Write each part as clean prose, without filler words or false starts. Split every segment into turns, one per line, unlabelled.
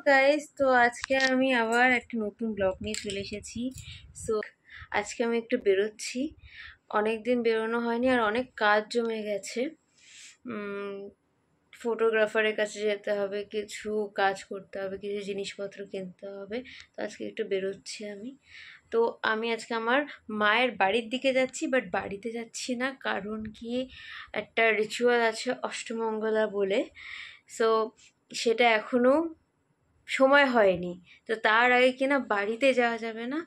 Guys, তো আজকে আমি আবার একটা নতুন ব্লগ নিয়ে চলে এসেছি। সো আজকে আমি একটু বেরোচ্ছি, অনেক দিন বেরোনো হয়নি আর অনেক কাজ জমে গেছে। ফটোগ্রাফারের কাছে যেতে হবে, কিছু কাজ করতে হবে, কিছু জিনিসপত্র কিনতে হবে। তো আজকে একটু বেরোচ্ছি আমি। তো আমি আজকে আমার মায়ের বাড়ির দিকে যাচ্ছি, বাট বাড়িতে যাচ্ছি না, কারণ কি একটা রিচুয়াল আছে অষ্টমঙ্গলা বলে। সো সেটা এখনও সময় হয়নি, তো তার আগে কিনা বাড়িতে যাওয়া যাবে না।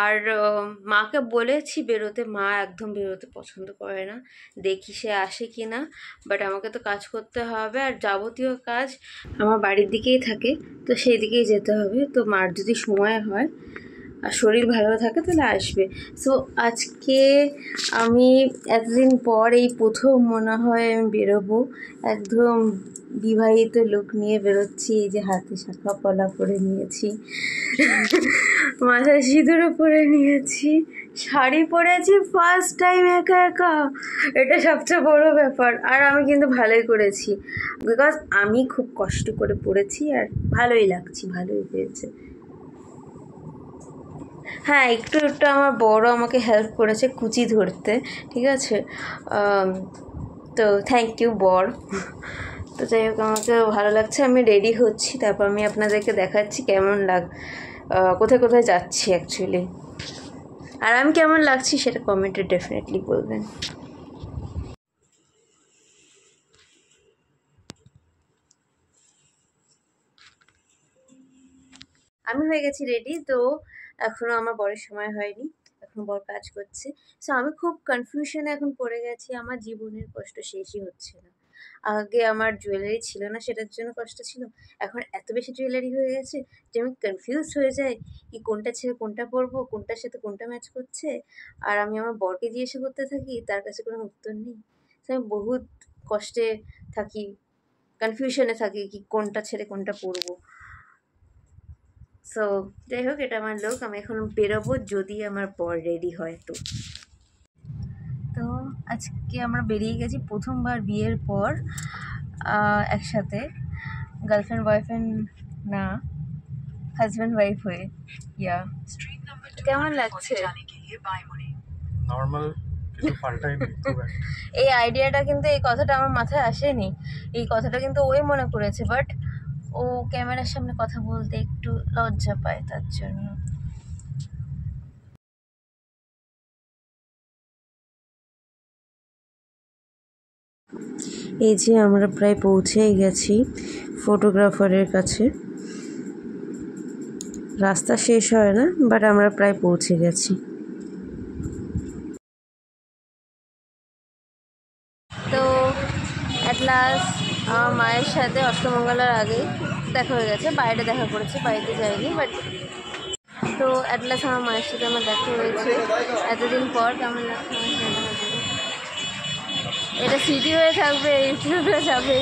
আর মাকে বলেছি বেরোতে, মা একদম বেরোতে পছন্দ করে না, দেখি সে আসে কি না। বাট আমাকে তো কাজ করতে হবে, আর যাবতীয় কাজ আমার বাড়ির দিকেই থাকে, তো সেই দিকেই যেতে হবে। তো মার যদি সময় হয় আর শরীর ভালো থাকে তাহলে আসবে। সো আজকে আমি এতদিন পর এই প্রথম মনে হয় আমি বেরোবো, একদম বিবাহিত লুক নিয়ে বেরোচ্ছি। এই যে হাতে শাখা পলা পরে নিয়েছি, মাথায় সিঁদুরও পরে নিয়েছি, শাড়ি পরেছি ফার্স্ট টাইম একা একা, এটা সবচেয়ে বড় ব্যাপার। আর আমি কিন্তু ভালোই করেছি, বিকজ আমি খুব কষ্ট করে পড়েছি আর ভালোই লাগছে, ভালোই হয়েছে। হ্যাঁ, একটু একটু আমার বড় আমাকে হেল্প করেছে কুচি ধরতে, ঠিক আছে। তো থ্যাংক ইউ বর। তো যাই হোক, আমাকে ভালো লাগছে, আমি রেডি হচ্ছি, তারপর আমি আপনাদেরকে দেখাচ্ছি কেমন কোথায় কোথায় যাচ্ছি অ্যাকচুয়ালি। আর আমি কেমন লাগছি সেটা কমেন্টে ডেফিনেটলি বলবেন। আমি হয়ে গেছি রেডি, তো এখনও আমার বরের সময় হয়নি, এখন বর কাজ করছে। সো আমি খুব কনফিউশনে এখন পড়ে গেছি, আমার জীবনের কষ্ট শেষই হচ্ছে না। আগে আমার জুয়েলারি ছিল না, সেটার জন্য কষ্ট ছিল, এখন এত বেশি জুয়েলারি হয়ে গেছে যে আমি কনফিউজ হয়ে যাই কি কোনটা ছেড়ে কোনটা পরবো, কোনটার সাথে কোনটা ম্যাচ করছে। আর আমি আমার বরকে জিজ্ঞাসা করতে থাকি, তার কাছে কোনো উত্তর নেই। আমি বহুত কষ্টে থাকি, কনফিউশনে থাকি কি কোনটা ছেড়ে কোনটা পরবো। সো যাই হোক, এটা আমার লোক, আমি এখন বেরোবো যদি আমার বর রেডি হয়। তো আজকে আমরা বেরিয়ে গেছি প্রথমবার বিয়ের পর একসাথে, গার্লফ্রেন্ড বয়ফ্রেন্ড না, হাজব্যান্ড ওয়াইফ হয়ে। ইয়া, কেমন লাগছে?
নরমাল, কিছু পাল্টাই নেই।
এই আইডিয়াটা কিন্তু, এই কথাটা আমার মাথায় আসেনি, এই কথাটা কিন্তু ওই মনে করেছে, বাট ও ক্যামেরার সামনে কথা বলতে একটু লজ্জা পায়, তার জন্য। এই যে আমরা প্রায় পৌঁছেই গেছি ফটোগ্রাফারের কাছে, রাস্তা শেষ হয় না, বাট আমরা প্রায় পৌঁছে গেছি। তো অ্যাট লাস্ট আমার মায়ের সাথে অষ্টমঙ্গলার আগেই দেখা হয়ে গেছে, বাইরে দেখা করেছি, বাড়িতে যাইনি, বাট তো অ্যাট লাস্ট আমার মায়ের সাথে আমার দেখা হয়েছে এতদিন পর। কেমন লাগছে? এটা স্মৃতি হয়ে থাকবে, ইউটিউবে যাবে।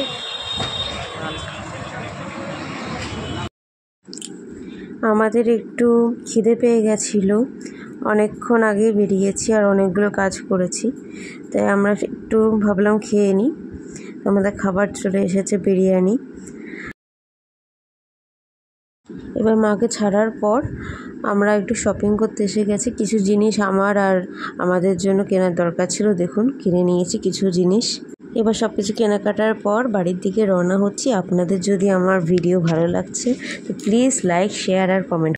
আমাদের একটু খিদে পেয়ে গেছিলো, অনেকক্ষণ আগে বেরিয়েছি আর অনেকগুলো কাজ করেছি, তাই আমরা একটু ভাবলাম খেয়ে নিই। আমাদের খাবার চলে এসেছে, বিরিয়ানি। এবার মাকে ছাড়ার পর আমরা একটু শপিং করতে এসে গেছি, কিছু জিনিস আমার আর আমাদের জন্য কেনার দরকার ছিল, দেখুন কিনে নিয়েছি কিছু জিনিস। এবার সব কিছু কেনাকাটার পর বাড়ির দিকে রওনা হচ্ছি। আপনাদের যদি আমার ভিডিও ভালো লাগছে তো প্লিজ লাইক, শেয়ার আর কমেন্ট